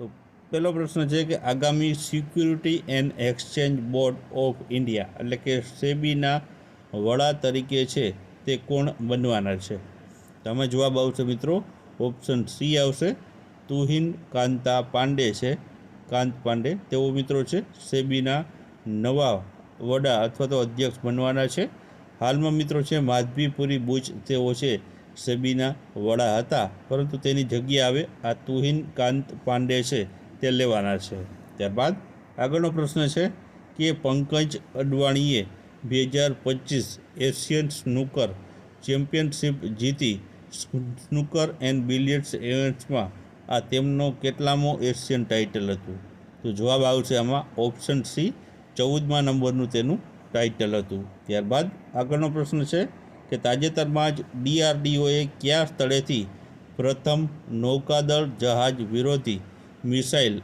તો પહેલો પ્રશ્ન છે કે આગામી security and exchange board of India એટલે કે સેબીના વડા તરીકે છે તે કોણ બનવાના છે? તમે જવાબ આવશે મિત્રો ઓપ્શન સી આવશે, તુહિન કાંતા પાંડે છે, કાંત પાંડે તેઓ મિત્રો છે સેબીના નવા વડા અથવા તો અધ્યક્ષ બનવાના છે. હાલમાં મિત્રો છે માધવીપુરી બુચ તેઓ છે સેબીના વડા હતા, પરંતુ તેની જગ્યા આવે આ તુહિન કાંત પાંડે છે તે લેવાના છે. ત્યારબાદ આગળનો પ્રશ્ન છે કે પંકજ અડવાણીએ 2025 એશિયન સ્નૂકર ચેમ્પિયનશિપ જીતી સ્નૂકર એન્ડ બિલિયર્ડ્સ ઇવેન્ટ્સમાં આ તેમનો કેટલામો એશિયન ટાઇટલ હતું? તો જવાબ આવશે આમાં ઓપ્શન સી, 14મા નંબરનું તેનું ટાઇટલ હતું. ત્યારબાદ આગળનો પ્રશ્ન છે કે તાજેતરમાં જ DRDOએ કયા સ્થળેથી પ્રથમ નૌકાદળ જહાજ વિરોધી મિસાઇલ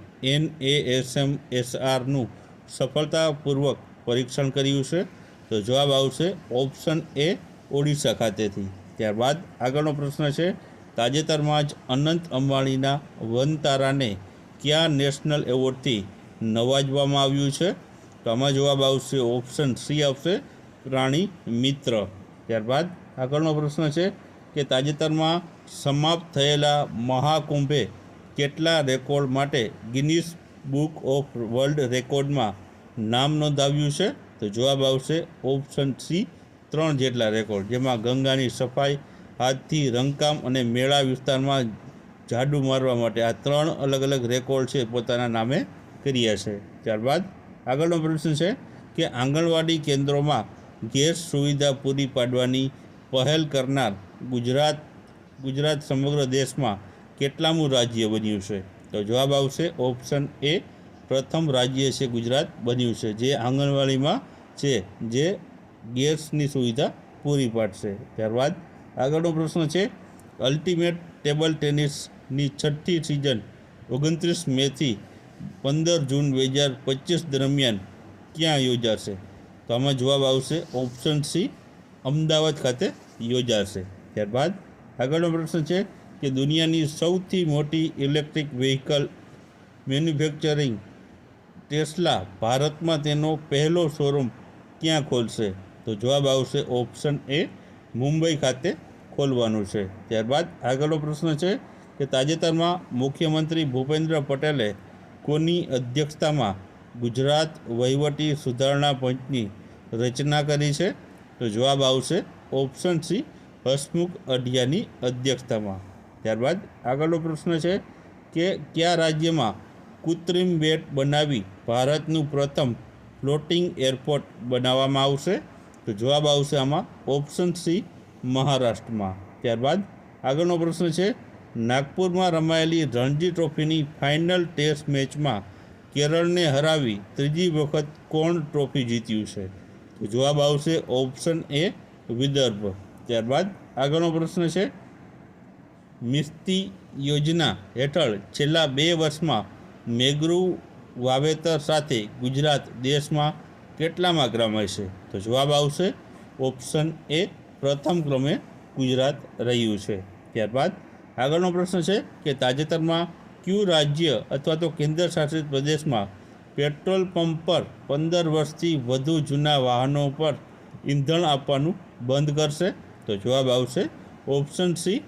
NASAMSRનું સફળતાપૂર્વક પરીક્ષણ કર્યું છે? તો જવાબ આવશે ઓપ્શન એ, ઓડિશા ખાતેથી. ત્યારબાદ આગળનો પ્રશ્ન છે તાજેતરમાં જ અનંત અંબાણીના વનતારાને કયા નેશનલ એવોર્ડથી નવાજવામાં આવ્યું છે? તો આમાં જવાબ આવશે ઓપ્શન સી આવશે, પ્રાણી મિત્ર. ત્યારબાદ આગળનો પ્રશ્ન છે કે તાજેતરમાં સમાપ્ત થયેલા મહાકુંભે કેટલા રેકોર્ડ માટે ગિનિસ બુક ઓફ વર્લ્ડ રેકોર્ડમાં નામ નોંધાવ્યું છે? તો જવાબ આવશે ઓપ્શન સી, 3 જેટલા રેકોર્ડ, જેમાં ગંગાની સફાઈ, હાથથી રંગકામ અને મેળા વિસ્તારમાં ઝાડુ મારવા માટે આ 3 અલગ અલગ રેકોર્ડ છે પોતાના નામે કર્યા છે. ત્યારબાદ આગળનો પ્રશ્ન છે કે આંગણવાડી કેન્દ્રોમાં ગેસ સુવિધા પૂરી પાડવાની પહેલ કરનાર ગુજરાત સમગ્ર દેશમાં કેટલામું રાજ્ય બન્યું છે? તો જવાબ આવશે ઓપ્શન એ, પ્રથમ રાજ્ય છે ગુજરાત બન્યું છે જે આંગણવાડીમાં છે જે ગેસની સુવિધા પૂરી પાડશે. ત્યારબાદ આગળનો પ્રશ્ન છે અલ્ટિમેટ ટેબલ ટેનિસની 6ઠ્ઠી સિઝન 29 મેથી 15 જૂન 2025 દરમિયાન ક્યાં યોજાશે? તો આમાં જવાબ આવશે ઓપ્શન સી, અમદાવાદ ખાતે યોજાશે. ત્યારબાદ આગળનો પ્રશ્ન છે કે દુનિયાની સૌથી મોટી ઇલેક્ટ્રિક વ્હીકલ મેન્યુફેક્ચરિંગ ટેસ્લા ભારતમાં તેનો પહેલો શોરૂમ ક્યાં ખોલશે? તો જવાબ આવશે ઓપ્શન એ, મુંબઈ ખાતે ખોલવાનું છે. ત્યારબાદ આગળનો પ્રશ્ન છે કે તાજેતરમાં મુખ્યમંત્રી ભૂપેન્દ્ર પટેલે કોની અધ્યક્ષતામાં ગુજરાત વહીવટી સુધારણા પંચની રચના કરી છે? તો જવાબ આવશે ઓપ્શન સી, હસમુખ અઢિયાની અધ્યક્ષતામાં. ત્યારબાદ આગળનો પ્રશ્ન છે કે કયા રાજ્યમાં કૃત્રિમ બેટ બનાવી ભારતનું પ્રથમ ફ્લોટિંગ એરપોર્ટ બનાવવામાં આવશે? તો જવાબ આવશે આમાં ઓપ્શન સી, મહારાષ્ટ્રમાં. ત્યારબાદ આગળનો પ્રશ્ન છે નાગપુરમાં રમાયેલી રણજી ટ્રોફીની ફાઇનલ ટેસ્ટ મેચમાં કેરળને હરાવી ત્રીજી વખત કોણ ટ્રોફી જીત્યું છે? તો જવાબ આવશે ઓપ્શન એ, વિદર્ભ. ત્યારબાદ આગળનો પ્રશ્ન છે મિસ્તી યોજના હેઠળ છેલ્લા 2 વર્ષમાં મેઘરું વાવેતર સાથે ગુજરાત દેશમાં કેટલામાં ક્રમે છે? તો જવાબ આવશે ઓપ્શન એ, પ્રથમ ક્રમે ગુજરાત રહ્યું છે. ત્યારબાદ આગળનો પ્રશ્ન છે કે તાજેતરમાં કયું રાજ્ય અથવા તો કેન્દ્ર શાસિત પ્રદેશમાં પેટ્રોલ પંપ પર 15 વર્ષથી વધુ જૂના વાહનો પર ઈંધણ આપવાનું બંધ કરશે? તો જવાબ આવશે ઓપ્શન સી,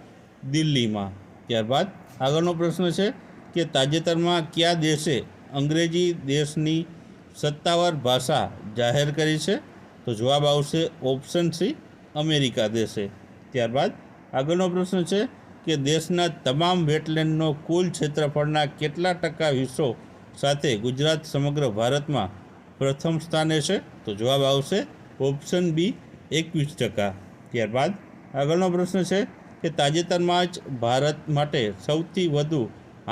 દિલ્હીમાં. ત્યારબાદ આગળનો પ્રશ્ન છે કે તાજેતરમાં કયા દેશે અંગ્રેજી દેશની સત્તાવાર ભાષા જાહેર કરી છે? તો જવાબ આવશે ઓપ્શન સી, અમેરિકા દેશે. ત્યારબાદ આગળનો પ્રશ્ન છે કે દેશના તમામ વેટલેન્ડનો કુલ ક્ષેત્રફળના કેટલા ટકા હિસ્સો સાથે ગુજરાત સમગ્ર ભારતમાં પ્રથમ સ્થાને છે? તો જવાબ આવશે ઓપ્શન બી, 21%. ત્યારબાદ આગળનો પ્રશ્ન છે કે તાજેતરમાં જ ભારત માટે સૌથી વધુ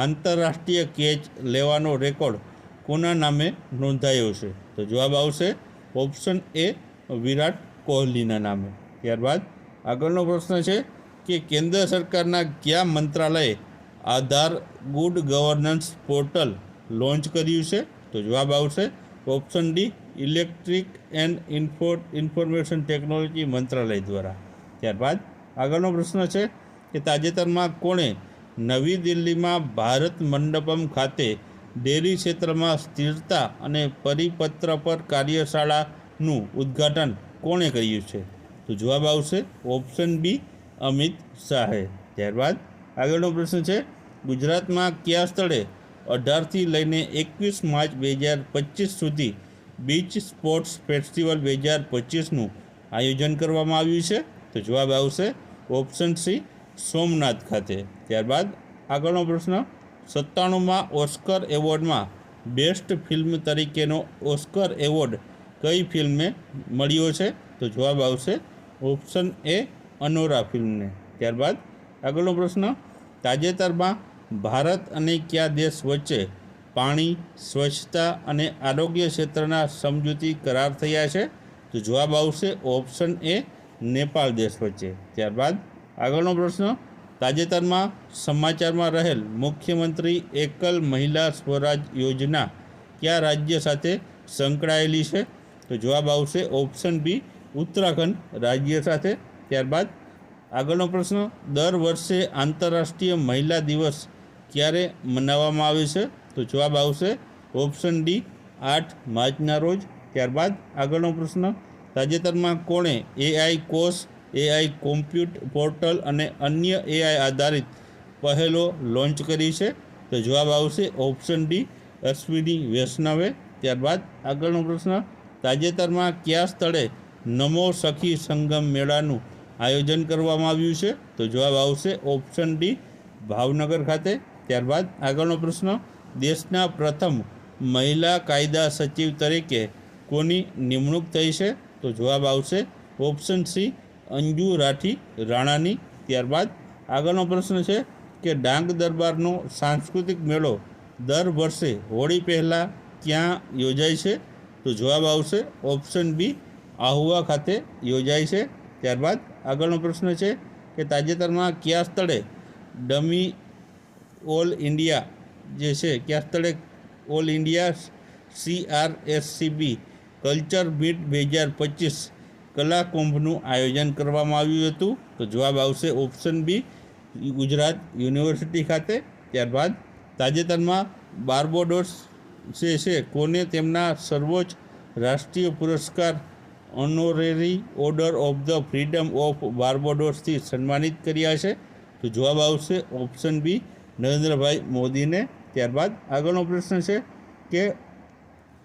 આંતરરાષ્ટ્રીય કેચ લેવાનો રેકોર્ડ કોના નામે નોંધાયો છે? તો જવાબ આવશે ઓપ્શન એ, વિરાટ કોહલીના નામે. ત્યારબાદ આગળનો પ્રશ્ન છે કે કેન્દ્ર સરકારના કયા મંત્રાલયે આધાર ગુડ ગવર્નન્સ પોર્ટલ લોન્ચ કર્યું છે? તો જવાબ આવશે option D, electric and information technology મંત્રાલય દ્વારા. ત્યારબાદ આગળનો પ્રશ્ન છે કે તાજેતરમાં કોણે નવી દિલ્હીમાં ભારત મંડપમ ખાતે ડેરી ક્ષેત્રમાં સ્થિરતા અને પરિપત્ર પર કાર્યશાળાનું ઉદ્ઘાટન કોણે કર્યું છે? તો જવાબ આવશે ઓપ્શન બી અમિત શાહે. ત્યારબાદ આગળનો પ્રશ્ન છે, ગુજરાતમાં કયા સ્થળે 18થી લઈને 21 માર્ચ 2025 સુધી બીચ સ્પોર્ટ્સ ફેસ્ટિવલ 2025નું આયોજન કરવામાં આવ્યું છે? તો જવાબ આવશે ઓપ્શન સી સોમનાથ ખાતે. ત્યારબાદ આગળનો પ્રશ્ન, 97માં ઓસ્કર એવોર્ડમાં બેસ્ટ ફિલ્મ તરીકેનો ઓસ્કર એવોર્ડ કઈ ફિલ્મને મળ્યો છે? તો જવાબ આવશે ઓપ્શન એ અનોરા ફિલ્મને. ત્યારબાદ આગળનો પ્રશ્ન, તાજેતરમાં ભારત અને કયા દેશ વચ્ચે પાણી, સ્વચ્છતા અને આરોગ્ય ક્ષેત્રના સમજૂતી કરાર થયા છે? તો જવાબ આવશે ઓપ્શન એ નેપાળ દેશ વચ્ચે. ત્યારબાદ આગળનો પ્રશ્ન, તાજેતરમાં સમાચારમાં રહેલ મુખ્યમંત્રી એકલ મહિલા સ્વરાજ યોજના કયા રાજ્ય સાથે સંકળાયેલી છે? તો જવાબ આવશે ઓપ્શન બી ઉત્તરાખંડ રાજ્ય સાથે. ત્યારબાદ આગળનો પ્રશ્ન, દર વર્ષે આંતરરાષ્ટ્રીય મહિલા દિવસ ક્યારે મનાવવામાં આવે છે? તો જવાબ આવશે ઓપ્શન ડી 8 માર્ચના રોજ. ત્યારબાદ આગળનો પ્રશ્ન, તાજેતરમાં કોણે એઆઈ કોષ, એઆઈ કોમ્પ્યુટ પોર્ટલ અને અન્ય એઆઈ આધારિત પહેલો લોન્ચ કરી છે? તો જવાબ આવશે ઓપ્શન ડી અશ્વિની વૈષ્ણવે. ત્યારબાદ આગળનો પ્રશ્ન, તાજેતરમાં કયા સ્થળે નમો સખી સંગમ મેળાનું આયોજન કરવામાં આવ્યું છે? તો જવાબ આવશે ઓપ્શન ડી ભાવનગર ખાતે. ત્યારબાદ આગળનો પ્રશ્ન, દેશના પ્રથમ મહિલા કાયદા સચિવ તરીકે કોની નિમણૂક થઈ છે? તો જવાબ આવશે ઓપ્શન સી અંજુ રાઠી રાણાની. ત્યારબાદ આગળનો પ્રશ્ન છે કે ડાંગ દરબારનો સાંસ્કૃતિક મેળો દર વર્ષે હોળી પહેલાં ક્યાં યોજાય છે? તો જવાબ આવશે ઓપ્શન બી આહુવા ખાતે યોજાય છે. ત્યારબાદ આગળનો પ્રશ્ન છે કે તાજેતરમાં કયા સ્થળે ડમી ઓલ ઇન્ડિયા કયા સ્થળે all India CRSCB culture meet 2025 કલાકુંભનું આયોજન કરવામાં આવ્યું હતું? તો જવાબ આવશે ઓપ્શન બી ગુજરાત યુનિવર્સિટી ખાતે. ત્યારબાદ તાજેતરમાં બાર્બોડોસ કોને તેમના સર્વોચ્ચ રાષ્ટ્રીય પુરસ્કાર honorary order of the freedom of બાર્બોડોસથી સન્માનિત કર્યા છે? તો જવાબ આવશે ઓપ્શન બી નરેન્દ્રભાઈ મોદીને. ત્યારબાદ આગળનો પ્રશ્ન છે કે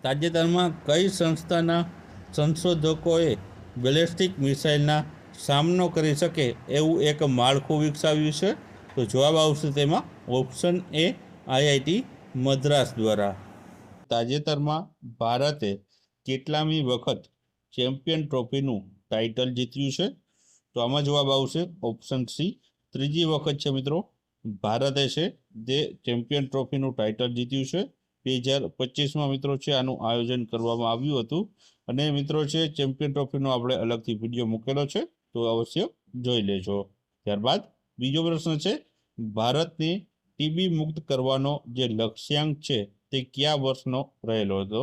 તાજેતરમાં કઈ સંસ્થાના સંશોધકોએ બેલેસ્ટિક મિસાઇલના સામનો કરી શકે એવું એક માળખું વિકસાવ્યું છે? તો જવાબ આવશે તેમાં ઓપ્શન એ IIT મદ્રાસ દ્વારા. તાજેતરમાં ભારતે કેટલામી વખત ચેમ્પિયન ટ્રોફીનું ટાઇટલ જીત્યું છે? તો આમાં જવાબ આવશે ઓપ્શન સી ત્રીજી વખત છે મિત્રો ભારતે તે ચેમ્પિયન ટ્રોફીનું ટાઇટલ જીત્યું છે. 2025માં મિત્રો આનું આયોજન કરવામાં આવ્યું હતું અને મિત્રો ચેમ્પિયન ટ્રોફીનો આપણે અલગથી વિડીયો મૂકેલો છે, તો અવશ્ય જોઈ લેજો. ત્યારબાદ બીજો પ્રશ્ન છે, ભારતને ટીબી મુક્ત કરવાનો જે લક્ષ્યાંક છે તે કયા વર્ષનો રહેલો હતો?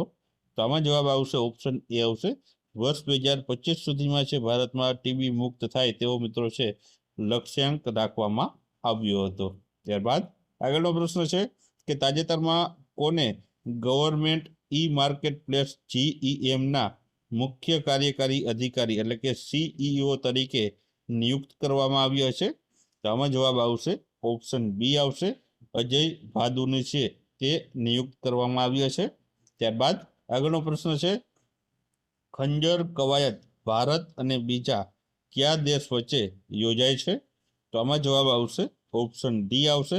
તો આમાં જવાબ આવશે ઓપ્શન એ આવશે વર્ષ 2025 સુધીમાં ભારતમાં ટીબી મુક્ત થાય તેવો મિત્રો લક્ષ્યાંક રાખવામાં આવ્યો હતો. ત્યારબાદ આગળનો પ્રશ્ન છે કે તાજેતરમાં કોને ગવર્મેન્ટ માર્કેટ પ્લેસ GEMના મુખ્ય કાર્યકારી અધિકારી એટલે કે CEO તરીકે નિયુક્ત કરવામાં આવ્યા છે? તો આમાં જવાબ આવશે ઓપ્શન બી આવશે અજય ભાદુની તે નિયુક્ત કરવામાં આવ્યા છે. ત્યારબાદ આગળનો પ્રશ્ન છે, ખંજર કવાયત ભારત અને બીજા કયા દેશ વચ્ચે યોજાય છે? તો આમાં જવાબ આવશે ઓપ્શન ડી આવશે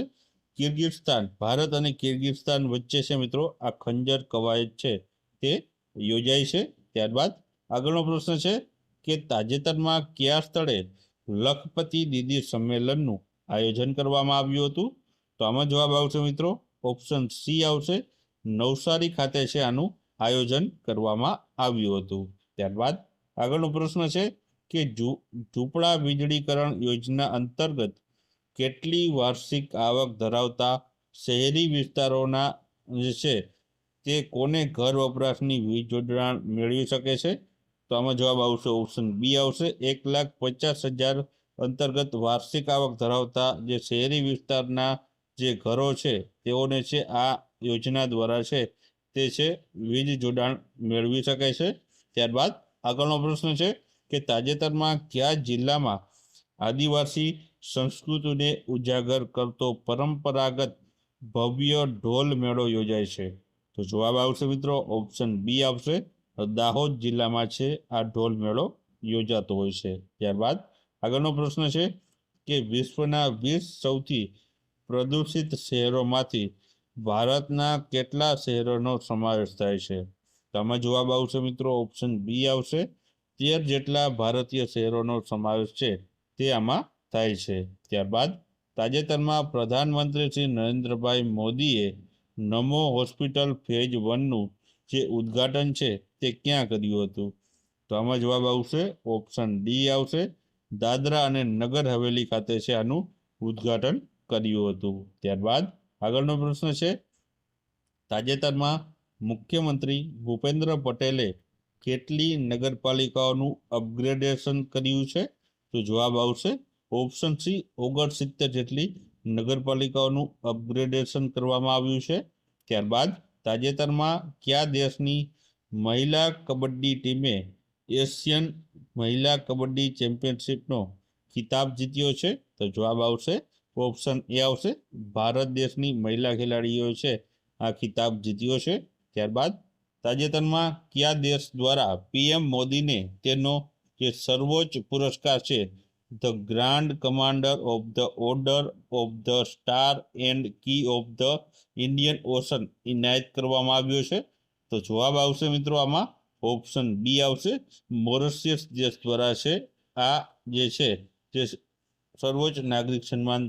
કિર્ગિસ્તાન. ભારત અને કિર્ગિસ્તાન વચ્ચે મિત્રો આ ખંજર કવાયત તે યોજાય છે. ત્યારબાદ આગળનો પ્રશ્ન છે કે તાજેતરમાં કયા સ્થળે લખપતિ દીદી સંમેલનનું આયોજન કરવામાં આવ્યું હતું? તો આમાં જવાબ આવશે મિત્રો ઓપ્શન સી આવશે નવસારી ખાતે આનું આયોજન કરવામાં આવ્યું હતું. ત્યારબાદ આગળનો પ્રશ્ન છે કે ઝૂંપડા વીજળીકરણ યોજના અંતર્ગત કેટલી વાર્ષિક આવક ધરાવતા શહેરી વિસ્તારોના તે કોને ઘર વપરાશની વીજ જોડાણ મેળવી શકે છે? તો આમાં જવાબ આવશે ઓપ્શન બી આવશે 1,50,000 અંતર્ગત વાર્ષિક આવક ધરાવતા જે શહેરી વિસ્તારના જે ઘરો છે તેઓને છે આ યોજના દ્વારા છે તે છે વીજ જોડાણ મેળવી શકે છે. ત્યારબાદ આગળનો પ્રશ્ન છે કે તાજેતરમાં કયા જિલ્લામાં આદિવાસી સંસ્કૃતિને ઉજાગર કરતો પરંપરાગત ભવ્ય ઢોલ મેળો યોજાય છે? તો જવાબ આવશે મિત્રો ઓપ્શન બી આવશે, દાહોદ જિલ્લામાં છે આ ઢોલ મેળો યોજાતો હોય છે. ત્યારબાદ આગળનો પ્રશ્ન છે કે વિશ્વના 20 સૌથી પ્રદૂષિત શહેરોમાંથી ભારતના કેટલા શહેરોનો સમાવેશ થાય છે? તો આમાં જવાબ આવશે મિત્રો ઓપ્શન બી આવશે, 13 જેટલા ભારતીય શહેરોનો સમાવેશ છે તે આમાં થાય છે. ત્યારબાદ તાજેતરમાં પ્રધાનમંત્રી શ્રી નરેન્દ્રભાઈ મોદીએ નમો હોસ્પિટલ ફેઝ 1નું જે ઉદ્ઘાટન છે તે ક્યાં કર્યું હતું? તો આમાં જવાબ આવશે ઓપ્શન ડી આવશે, દાદરા અને નગર હવેલી ખાતે છે આનું ઉદ્ઘાટન કર્યું હતું. ત્યારબાદ આગળનો પ્રશ્ન છે તાજેતરમાં મુખ્યમંત્રી ભૂપેન્દ્ર પટેલે કેટલી નગરપાલિકાઓનું અપગ્રેડેશન કર્યું છે? તો જવાબ આવશે ઓપ્શન સી, 69 જેટલી નગરપાલિકાઓનું અપગ્રેડેશન કરવામાં આવ્યું છે. ત્યારબાદ તાજેતરમાં કયા દેશની મહિલા કબડ્ડી ટીમે એશિયન મહિલા કબડ્ડી ચેમ્પિયનશિપનો ખિતાબ જીત્યો છે? તો જવાબ આવશે ઓપ્શન એ આવશે, ભારત દેશની મહિલા ખેલાડીઓ છે આ ખિતાબ જીત્યો છે. ત્યારબાદ તાજેતરમાં કયા દેશ દ્વારા પીએમ મોદીને તેનો જે સર્વોચ્ચ પુરસ્કાર છે the grand commander of the order of the star and key of the Indian ocean ઇનાયત કરવામાં આવ્યો છે? તો જવાબ આવશે મિત્રો આમાં ઓપ્શન બી આવશે, મોરિશિયસ દેશ દ્વારા છે આ જે છે તે સર્વોચ્ચ નાગરિક સન્માન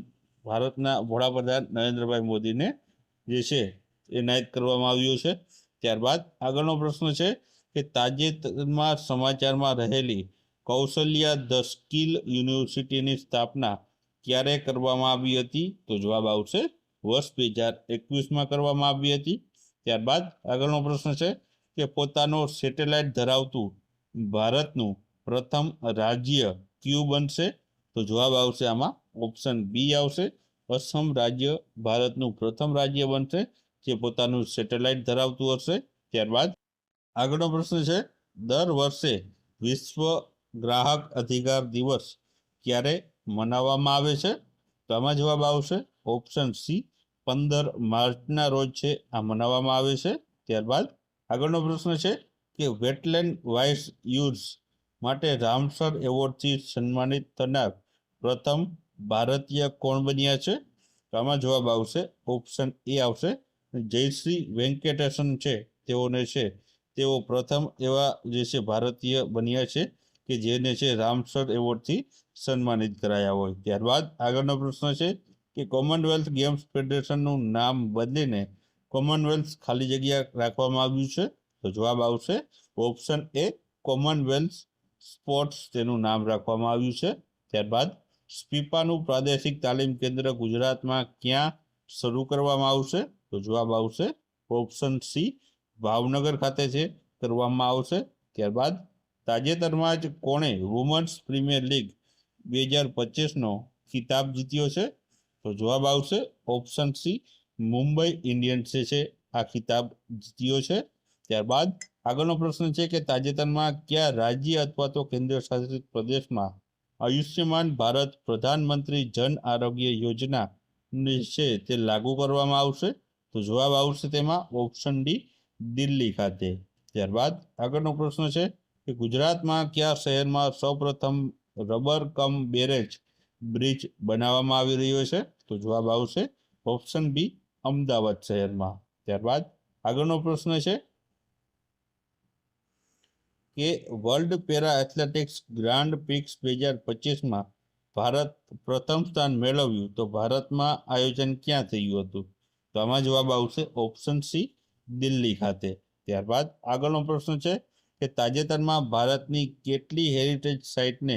ભારતના વડાપ્રધાન નરેન્દ્રભાઈ મોદીને જે છે એનાયત કરવામાં આવ્યું છે. ત્યારબાદ આગળનો પ્રશ્ન છે કે તાજેતરમાં સમાચારમાં રહેલી કૌશલ્યા ધ સ્કિલ યુનિવર્સિટીની સ્થાપના ક્યારે કરવામાં આવી હતી? તો જવાબ આવશે વર્ષ 2021માં કરવામાં આવી હતી. ત્યારબાદ આગળનો પ્રશ્ન છે કે પોતાનો સેટેલાઇટ ધરાવતું ભારતનું પ્રથમ રાજ્ય કયું બનશે? તો જવાબ આવશે આમાં ઓપ્શન બી આવશે, અસમ રાજ્ય ભારતનું પ્રથમ રાજ્ય બનશે જે પોતાનું સેટેલાઇટ ધરાવતું હશે. ત્યારબાદ આગળનો પ્રશ્ન છે દર વર્ષે વિશ્વ ગ્રાહક અધિકાર દિવસ ક્યારે મનાવવામાં આવે છે? તો આમાં જવાબ આવશે ઓપ્શન સી, 15 માર્ચના રોજ છે આ મનાવવામાં આવે છે. ત્યારબાદ આગળનો પ્રશ્ન છે કે વેટલેન્ડ વાઇલ્ડ યુઝ માટે રામસર એવોર્ડથી સન્માનિત થનાર પ્રથમ ભારતીય કોણ બન્યા છે? તો આમાં જવાબ આવશે ઓપ્શન એ આવશે, જયશ્રી વેંકટેશન છે તેઓને છે તેઓ પ્રથમ એવા જે છે ભારતીય બન્યા છે કે જેને છે રામસર એવોર્ડથી સન્માનિત કરાયા હોય. ત્યારબાદ આગળનો પ્રશ્ન છે કે કોમનવેલ્થ ગેમ્સ ફેડરેશનનું નામ બદલીને કોમનવેલ્થ ખાલી જગ્યા રાખવામાં આવ્યું છે? તો જવાબ આવશે ઓપ્શન એ, કોમનવેલ્થ સ્પોર્ટ્સ તેનું નામ રાખવામાં આવ્યું છે. ત્યારબાદ સ્પીપાનું પ્રાદેશિક તાલીમ કેન્દ્ર ગુજરાતમાં ક્યાં શરૂ કરવામાં આવશે? તો જવાબ આવશે ઓપ્શન સી, ભાવનગર ખાતે છે કરવામાં આવશે. ત્યારબાદ તાજેતરમાં જ કોણે વુમન્સ પ્રીમિયર લીગ 2025નો ખિતાબ જીત્યો છે? તો જવાબ આવશે ઓપ્શન સી, મુંબઈ ઇન્ડિયન્સે છે આ ખિતાબ જીત્યો છે. ત્યારબાદ આગળનો પ્રશ્ન છે કે તાજેતરમાં કયા રાજ્ય અથવા તો કેન્દ્ર શાસિત પ્રદેશમાં આયુષ્યમાન ભારત પ્રધાનમંત્રી જન આરોગ્ય યોજના છે તે લાગુ કરવામાં આવશે? તો જવાબ આવશે તેમાં ઓપ્શન ડી, દિલ્હી ખાતે. ત્યારબાદ આગળનો પ્રશ્ન છે કે ગુજરાતમાં કયા શહેરમાં સૌપ્રથમ રબર કમ બેરેજ બ્રિજ બનાવવામાં આવી રહ્યો છે? તો જવાબ આવશે ઓપ્શન બી, અમદાવાદ શહેરમાં. ત્યારબાદ આગળનો પ્રશ્ન છે કે world para athletics grand prix 2025માં ભારત પ્રથમ સ્થાન મેળવ્યું તો ભારતમાં આયોજન ક્યાં થયું હતું? તો આમાં જવાબ આવશે ઓપ્શન સી, દિલ્હી ખાતે. ત્યારબાદ આગળનો પ્રશ્ન છે કે તાજેતરમાં ભારતની કેટલી હેરિટેજ સાઇટને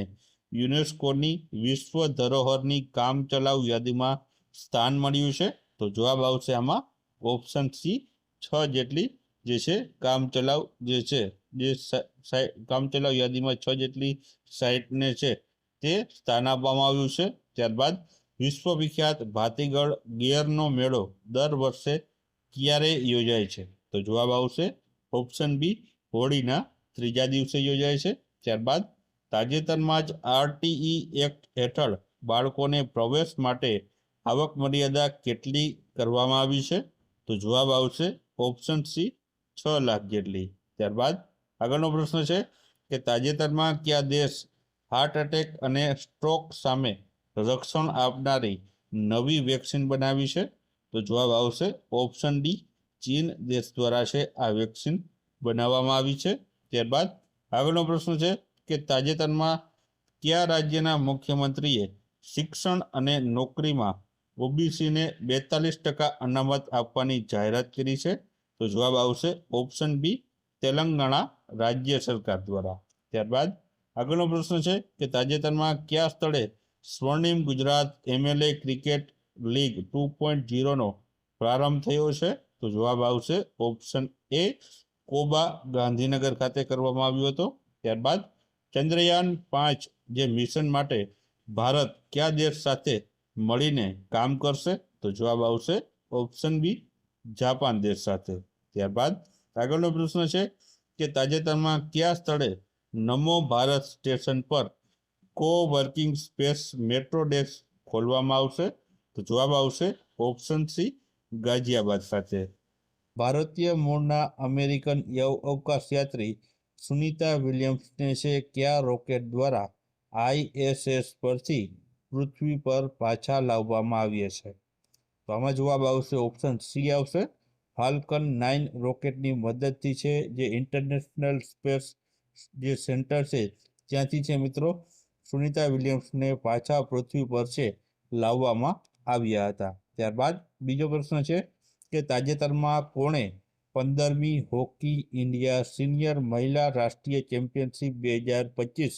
યુનેસ્કોની વિશ્વ ધરોહરની કામચલાઉ યાદીમાં સ્થાન મળ્યું છે? તો જવાબ આવશે આમાં ઓપ્શન સી, 6 જેટલી જે છે કામચલાઉ જે છે જે કામચલાઉ યાદીમાં 6 જેટલી સાઇટને છે તે સ્થાન આપવામાં આવ્યું છે. ત્યારબાદ વિશ્વ વિખ્યાત ભાતીગળ ગેરનો મેળો દર વર્ષે ક્યારે યોજાય છે? તો જવાબ આવશે ઓપ્શન બી, હોળીના ત્રીજા દિવસે યોજાય છે. ત્યારબાદ તાજેતરમાં જ આરટીઈ એક્ટ હેઠળ બાળકોને પ્રવેશ માટે આવક મર્યાદા કેટલી કરવામાં આવી છે? તો જવાબ આવશે ઓપ્શન સી, 6 લાખ જેટલી. ત્યારબાદ આગળનો પ્રશ્ન છે કે તાજેતરમાં કયા દેશ હાર્ટ એટેક અને સ્ટ્રોક સામે રક્ષણ આપનારી નવી વેક્સિન બનાવી છે? તો જવાબ આવશે ઓપ્શન ડી, ચીન દેશ દ્વારા છે આ વેક્સિન બનાવવામાં આવી છે. ત્યારબાદ આગળનો પ્રશ્ન છે કે તાજેતરમાં કયા રાજ્યના મુખ્યમંત્રીએ શિક્ષણ અને નોકરીમાં ઓબીસીને 42% અનામત આપવાની જાહેરાત કરી છે? તો જવાબ આવશે ઓપ્શન બી, તેલંગાણા રાજ્ય સરકાર દ્વારા. ત્યારબાદ આગળનો પ્રશ્ન છે કે તાજેતરમાં કયા સ્થળે સ્વર્ણિમ ગુજરાત MLA ક્રિકેટ લીગ 2.0નો પ્રારંભ થયો છે? તો જવાબ આવશે ઓપ્શન એ, કોબા ગાંધીનગર ખાતે કરવામાં આવ્યો હતો. ત્યારબાદ ચંદ્રયાન 5 જે મિશન માટે ભારત કયા દેશ સાથે મળીને કામ કરશે? તો જવાબ આવશે ઓપ્શન બી, જાપાન દેશ સાથે. ત્યારબાદ આગળનો પ્રશ્ન છે કે તાજેતરમાં કયા સ્થળે નમો ભારત સ્ટેશન પર કોવર્કિંગ સ્પેસ મેટ્રો ડેસ્ક ખોલવામાં આવશે? તો જવાબ આવશે ઓપ્શન સી, ગાઝિયાબાદ ખાતે. ભારતીય મૂળના અમેરિકન અવકાશયાત્રી સુનિતા વિલિયમ્સને છે કયા રોકેટ દ્વારા ISS પરથી પૃથ્વી પર પાછા લાવવામાં આવ્યા છે? તો આમાં જવાબ આવશે ઓપ્શન સી આવશે, ફાલ્કન 9 રોકેટની મદદથી છે જે ઇન્ટરનેશનલ સ્પેસ જે સેન્ટર છે ત્યાંથી છે મિત્રો સુનિતા વિલિયમ્સને પાછા પૃથ્વી પર છે લાવવામાં આવ્યા હતા. ત્યારબાદ બીજો પ્રશ્ન છે કે તાજેતરમાં કોણે 15મી હોકી ઇન્ડિયા સિનિયર મહિલા રાષ્ટ્રીય ચેમ્પિયનશિપ 2025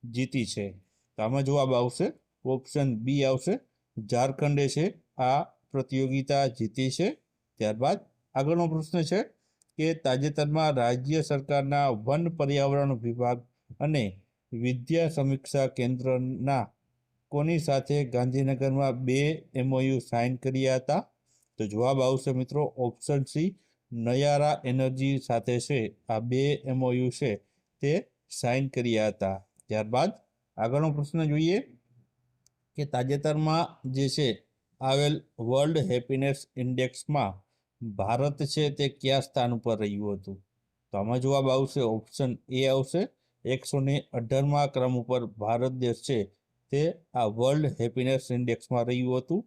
જીતી છે? તો આમાં જવાબ આવશે ઓપ્શન બી આવશે, ઝારખંડે છે આ પ્રતિયોગિતા જીતી છે. ત્યારબાદ આગળનો પ્રશ્ન છે કે તાજેતરમાં રાજ્ય સરકારના વન પર્યાવરણ વિભાગ અને વિદ્યા સમીક્ષા કેન્દ્રના કોની સાથે ગાંધીનગરમાં 2 MOU સાઇન કર્યા હતા? તો જવાબ આવશે મિત્રો ઓપ્શન સી, નયારા એનર્જી સાથે છે આ 2 MOU છે તે સાઇન કર્યા હતા. ત્યારબાદ આગળનો પ્રશ્ન જોઈએ કે તાજેતરમાં જે છે આવેલ વર્લ્ડ હેપીનેસ ઇન્ડેક્સમાં ભારત છે તે કયા સ્થાન ઉપર રહ્યું હતું? તો આમાં જવાબ આવશે ઓપ્શન એ આવશે, 118મા ક્રમ ઉપર ભારત દેશ છે તે આ વર્લ્ડ હેપીનેસ ઇન્ડેક્સમાં રહ્યું હતું.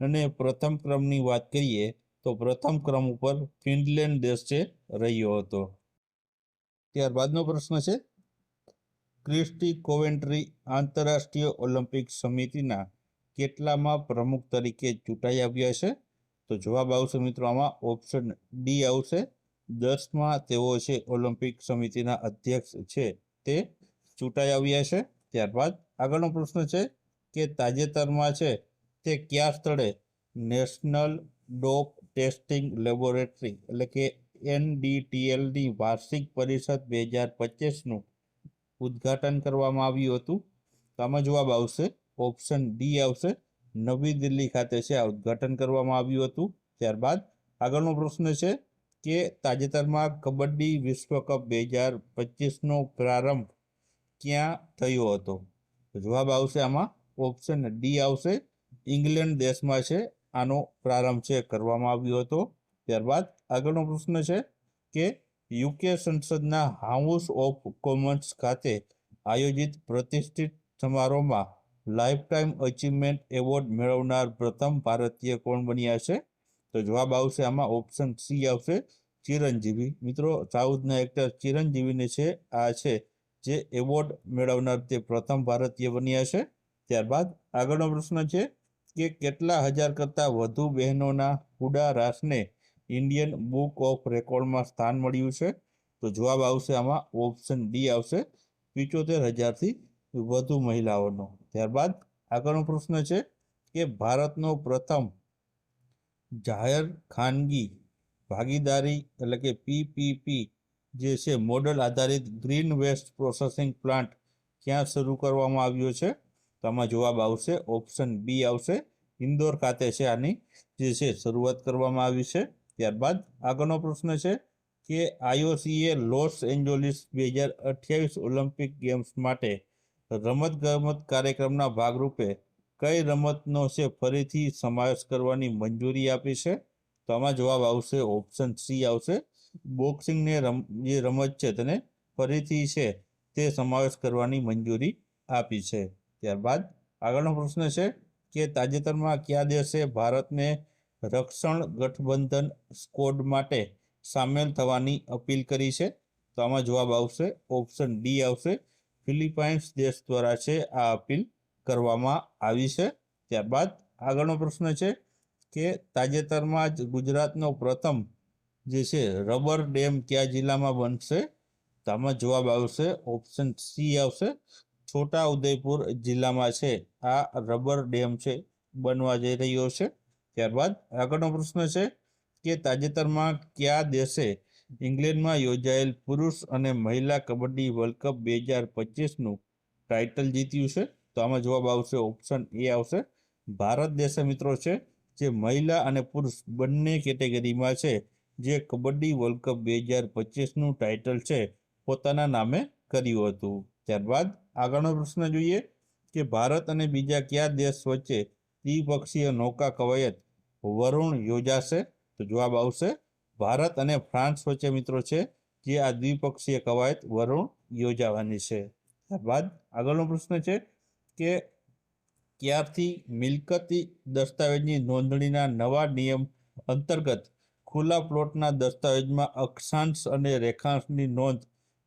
અને પ્રથમ ક્રમની વાત કરીએ તો પ્રથમ ક્રમ ઉપર ફિનલેન્ડ દેશ છે રહ્યો હતો. ત્યારબાદનો પ્રશ્ન છે ક્રિસ્ટી કોવેન્ટ્રી આંતરરાષ્ટ્રીય ઓલિમ્પિક સમિતિના કેટલામાં પ્રમુખ તરીકે ચૂંટાઈ આવ્યા છે? તો જવાબ આવશે મિત્રો આમાં ઓપ્શન ડી આવશે, 10માં તેઓ છે ઓલિમ્પિક સમિતિના અધ્યક્ષ છે તે ચૂંટાઈ આવ્યા છે. ત્યારબાદ આગળનો પ્રશ્ન છે કે તાજેતરમાં છે તે કયા સ્થળે નેશનલ ડોપ ટેસ્ટિંગ લેબોરેટરી એટલે કે NDTLની વાર્ષિક પરિષદ 2025નું ઉદ્ઘાટન કરવામાં આવ્યું હતું? તો આમાં જવાબ આવશે ઓપ્શન ડી આવશે, નવી દિલ્હી ખાતે છે આ ઉદ્ઘાટન કરવામાં આવ્યું હતું. ત્યારબાદ આગળનો પ્રશ્ન છે કે તાજેતરમાં કબડ્ડી વિશ્વકપ 2025નો પ્રારંભ ક્યાં થયો હતો? તો જવાબ આવશે આમાં ઓપ્શન ડી આવશે, ઇંગ્લેન્ડ દેશમાં છે આનો પ્રારંભ છે કરવામાં આવ્યો હતો. ત્યારબાદ આગળનો પ્રશ્ન છે કે UK સંસદના હાઉસ ઓફ કોમન્સ ખાતે આયોજિત પ્રતિષ્ઠિત સમારોહમાં લાઇફટાઇમ અચીવમેન્ટ એવોર્ડ મેળવનાર પ્રથમ ભારતીય કોણ બન્યા છે? તો જવાબ આવશે આમાં ઓપ્શન સી આવશે, ચિરંજીવી. મિત્રો સાઉથના એક્ટર ચિરંજીવીને છે આ છે જે એવોર્ડ મેળવનાર તે પ્રથમ ભારતીય બન્યા છે. ત્યારબાદ આગળનો પ્રશ્ન છે કે કેટલા હજાર કરતાં વધુ બહેનોના હુડા રાસને ઇન્ડિયન બુક ઓફ રેકોર્ડમાં સ્થાન મળ્યું છે? તો જવાબ આવશે આમાં ઓપ્શન ડી આવશે, 75,000થી વધુ મહિલાઓનો. ત્યારબાદ આગળનો પ્રશ્ન છે કે ભારતનો પ્રથમ જાહેર ખાનગી ભાગીદારી એટલે કે PPP જે છે મોડલ આધારિત ગ્રીન વેસ્ટ પ્રોસેસિંગ પ્લાન્ટ ક્યાં શરૂ કરવામાં આવ્યો છે? તો આમાં જવાબ આવશે ઓપ્શન બી આવશે, ઇન્દોર ખાતે છે આની જે છે શરૂઆત કરવામાં આવી છે. ત્યારબાદ આગળનો પ્રશ્ન છે કે આઈઓસીએ લોસ એન્જલિસ 2028 ઓલિમ્પિક ગેમ્સ માટે રમતગમત કાર્યક્રમના ભાગરૂપે કઈ રમતનો છે ફરીથી સમાવેશ કરવાની મંજૂરી આપી છે? તો આમાં જવાબ આવશે ઓપ્શન સી આવશે, બોક્સિંગને જે રમત છે તેને ફરીથી છે તે સમાવેશ કરવાની મંજૂરી આપી છે. ત્યારબાદ આગળનો પ્રશ્ન છે કે તાજેતરમાં કયા દેશે ભારતને રક્ષણ ગઠબંધન સ્કોડ માટે સામેલ થવાની અપીલ કરી છે? તો આમાં જવાબ આવશે ઓપ્શન ડી આવશે, ફિલિપાઇન્સ દેશ દ્વારા છે આ અપીલ કરવામાં આવી છે. ત્યારબાદ આગળનો પ્રશ્ન છે કે તાજેતરમાં જ ગુજરાતનો પ્રથમ જે છે રબર ડેમ કયા જિલ્લામાં બનશે? તો આમાં જવાબ આવશે ઓપ્શન સી આવશે, છોટા ઉદેપુર જિલ્લામાં છે આ રબર ડેમ છે બનવા જઈ રહ્યો છે. ત્યારબાદ આગળનો પ્રશ્ન છે કે તાજેતરમાં કયા દેશે ઇંગ્લેન્ડમાં યોજાયેલ પુરુષ અને મહિલા કબડ્ડી વર્લ્ડ કપ 2025નું ટાઇટલ જીત્યું છે? તો આમાં જવાબ આવશે ઓપ્શન એ આવશે, ભારત દેશે મિત્રો છે જે મહિલા અને પુરુષ બંને કેટેગરીમાં છે જે કબડ્ડી વર્લ્ડ કપ 2025નું ટાઇટલ છે પોતાના નામે કર્યું હતું. ત્યારબાદ આગળનો પ્રશ્ન જોઈએ કે ભારત અને બીજા કયા દેશ વચ્ચે દ્વિપક્ષીય નૌકા કવાયત વરુણ યોજાશે? તો જવાબ આવશે ભારત અને ફ્રાન્સ વચ્ચે મિત્રો છે જે આ દ્વિપક્ષીય કવાયત વરુણ યોજાવાની છે. ત્યારબાદ આગળનો પ્રશ્ન છે કે ક્યારથી મિલકતી દસ્તાવેજની નોંધણીના નવા નિયમ અંતર્ગત ખુલ્લા પ્લોટના દસ્તાવેજમાં અક્ષાંશ અને રેખાંશની નોંધ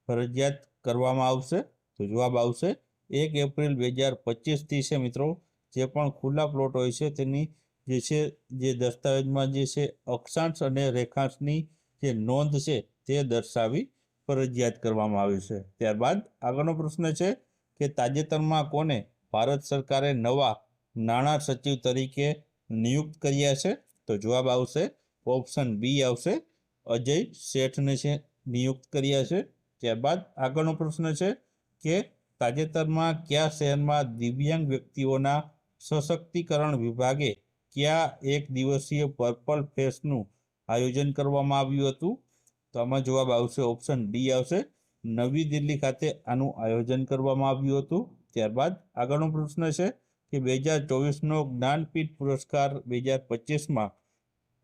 ફરજિયાત કરવામાં આવશે? તો જવાબ આવશે 1 એપ્રિલ 2025થી છે મિત્રો જે પણ ખુલ્લા પ્લોટ હોય છે તેની જે દસ્તાવેજમાં જે છે અક્ષાંશ અને રેખાંશની જે નોંધ છે તે દર્શાવી ફરજિયાત કરવામાં આવી છે. ત્યારબાદ આગળનો પ્રશ્ન છે કે તાજેતરમાં કોને ભારત સરકારે નવા નાણાં સચિવ તરીકે નિયુક્ત કર્યા છે? તો જવાબ આવશે ઓપ્શન બી આવશે, અજય શેઠને છે નિયુક્ત કર્યા છે. ત્યારબાદ આગળનો પ્રશ્ન છે કે તાજેતરમાં કયા શહેરમાં દિવ્યાંગ વ્યક્તિઓના સશક્તિકરણ વિભાગે કયા એક દિવસીય પર્પલ ફેસ્ટનું આયોજન કરવામાં આવ્યું હતું? તો આમાં જવાબ આવશે ઓપ્શન ડી આવશે, નવી દિલ્હી ખાતે આનું આયોજન કરવામાં આવ્યું હતું. ત્યારબાદ આગળનો પ્રશ્ન છે કે 2024નો જ્ઞાનપીઠ પુરસ્કાર 2025માં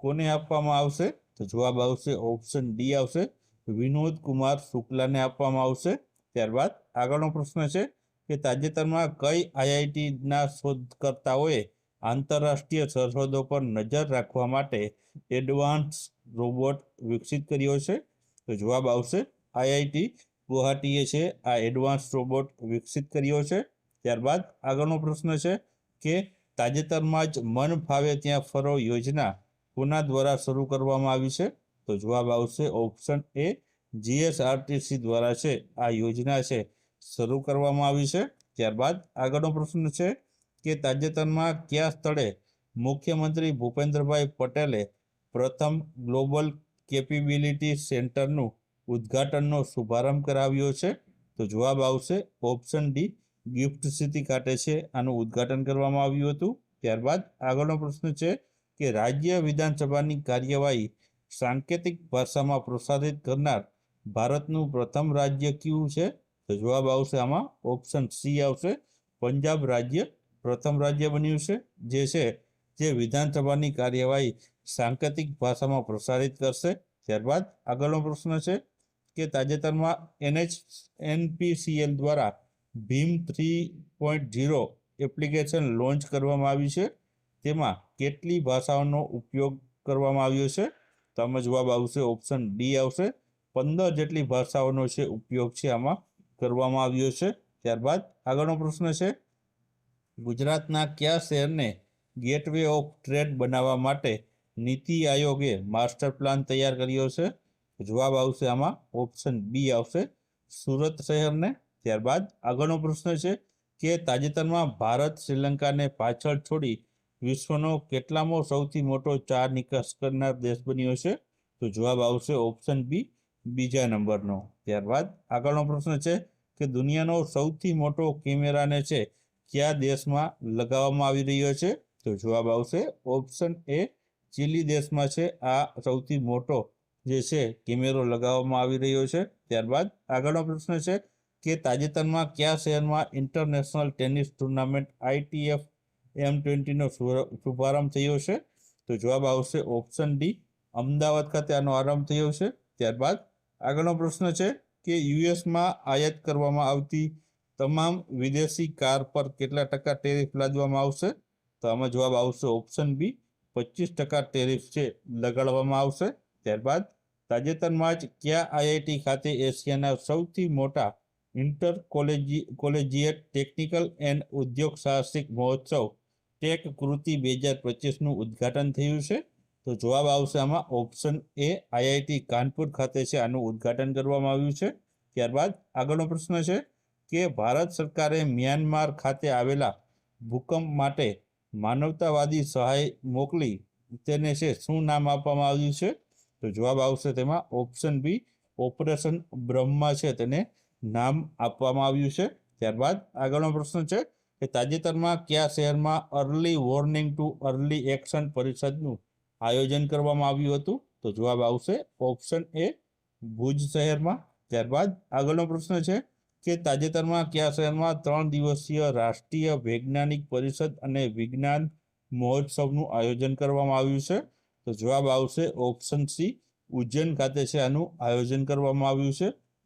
કોને આપવામાં આવશે? તો જવાબ આવશે ઓપ્શન ડી આવશે, વિનોદ કુમાર શુક્લાને આપવામાં આવશે. ત્યારબાદ આગળનો પ્રશ્ન છે કે તાજેતરમાં કઈ આઈઆઈટીના શોધકર્તાઓએ આંતરરાષ્ટ્રીય સરહદો પર નજર રાખવા માટે એડવાન્સ રોબોટ વિકસિત કર્યો છે? તો જવાબ આવશે આઈઆઈટી ગુવાહાટીએ છે આ એડવાન્સ રોબોટ વિકસિત કર્યો છે. ત્યારબાદ આગળનો પ્રશ્ન છે કે તાજેતરમાં જ મન ફાવે ત્યાં ફરો યોજના કોના દ્વારા શરૂ કરવામાં આવી છે? તો જવાબ આવશે ઓપ્શન એ, જીએસઆરટીસી દ્વારા છે આ યોજના છે શરૂ કરવામાં આવી છે. ત્યારબાદ આગળનો પ્રશ્ન છે કે તાજેતરમાં કયા સ્થળે મુખ્યમંત્રી ભૂપેન્દ્રભાઈ પટેલે પ્રથમ ગ્લોબલ કેપેબિલિટી સેન્ટરનું ઉદ્ઘાટનનો શુભારંભ કરાવ્યો છે? તો જવાબ આવશે ઓપ્શન ડી, ગિફ્ટ સિટી ખાતે છે આનું ઉદ્ઘાટન કરવામાં આવ્યું હતું. ત્યારબાદ આગળનો પ્રશ્ન છે કે રાજ્ય વિધાનસભાની કાર્યવાહી સાંકેતિક ભાષામાં પ્રસારિત કરનાર ભારતનું પ્રથમ રાજ્ય કયું છે? તો જવાબ આવશે આમાં ઓપ્શન સી આવશે, પંજાબ રાજ્ય પ્રથમ રાજ્ય બન્યું છે જે વિધાનસભાની કાર્યવાહી સાંકેતિક ભાષામાં પ્રસારિત કરશે. ત્યારબાદ આગળનો પ્રશ્ન છે કે તાજેતરમાં એનપીસીએલ દ્વારા ભીમ 3.0 એપ્લિકેશન લોન્ચ કરવામાં આવી છે, તેમાં કેટલી ભાષાઓનો ઉપયોગ કરવામાં આવ્યો છે? તો આમાં જવાબ આવશે ઓપ્શન ડી આવશે, 15 જેટલી ભાષાઓનો છે ઉપયોગ છે આમાં કરવામાં આવ્યો છે. ત્યારબાદ આગળનો પ્રશ્ન છે ગુજરાતના કયા શહેરને ગેટવે ઓફ ટ્રેડ બનાવવા માટે નીતિ આયોગે માસ્ટર પ્લાન તૈયાર કર્યો છે? જવાબ આવશે આમાં ઓપ્શન બી આવશે, સુરત શહેરને. ત્યારબાદ આગળનો પ્રશ્ન છે કે તાજેતરમાં ભારત શ્રીલંકાને પાછળ છોડી વિશ્વનો કેટલામો સૌથી મોટો ચા નિકાસ કરનાર દેશ બન્યો છે? તો જવાબ આવશે ઓપ્શન બી, બીજા નંબરનો. ત્યારબાદ આગળનો પ્રશ્ન છે કે દુનિયાનો સૌથી મોટો કેમેરાને છે કયા દેશમાં લગાવવામાં આવી રહ્યો છે? તો જવાબ આવશે ઓપ્શન એ ચીલી દેશમાં છે આ સૌથી મોટો જે છે કેમેરો લગાવવામાં આવી રહ્યો છે. ત્યારબાદ આગળનો પ્રશ્ન છે કે તાજેતરમાં કયા શહેરમાં ઇન્ટરનેશનલ ટેનિસ ટુર્નામેન્ટ ITF M20નો શુભારંભ થયો છે? તો જવાબ આવશે ઓપ્શન ડી અમદાવાદ ખાતે આનો આરંભ થયો છે. ત્યારબાદ આગળનો પ્રશ્ન છે કે યુએસમાં આયાત કરવામાં આવતી તમામ વિદેશી કાર પર કેટલા ટકા ટેરિફ લાદવામાં આવશે? તો આમાં જવાબ આવશે ઓપ્શન બી 25% ટેરિફ છે લગાડવામાં આવશે. ત્યારબાદ તાજેતરમાં જ કયા IIT ખાતે એશિયાના સૌથી મોટા ઇન્ટર કોલેજિયેટ ટેકનિકલ એન્ડ ઉદ્યોગ સાહસિક મહોત્સવ ટેક કૃતિ 2025નું ઉદ્ઘાટન થયું છે? તો જવાબ આવશે આમાં ઓપ્શન એ IIT કાનપુર ખાતે છે આનું ઉદ્ઘાટન કરવામાં આવ્યું છે. ત્યારબાદ આગળનો પ્રશ્ન છે કે ભારત સરકારે મ્યાનમાર ખાતે આવેલા ભૂકંપ માટે માનવતાવાદી સહાય મોકલી તેને છે શું નામ આપવામાં આવ્યું છે? તો જવાબ આવશે તેમાં ઓપ્શન બી ઓપરેશન બ્રહ્મા છે તેને નામ આપવામાં આવ્યું છે. ત્યારબાદ આગળનો પ્રશ્ન છે કે તાજેતરમાં કયા શહેરમાં early warning to early action પરિષદનું આયોજન કરવામાં આવ્યું હતું? તો જવાબ આવશે ઓપ્શન એ ભુજ શહેરમાં. ત્યારબાદ આગળનો પ્રશ્ન છે કે તાજેતરમાં કયા શહેરમાં 3 દિવસીય રાષ્ટ્રીય વૈજ્ઞાનિક પરિષદ અને વિજ્ઞાન મહોત્સવનું આયોજન કરવામાં આવ્યું છે? તો જવાબ આવશે ઓપ્શન સી ઉજ્જૈન ખાતે છે આનું આયોજન કરવામાં આવ્યું છે.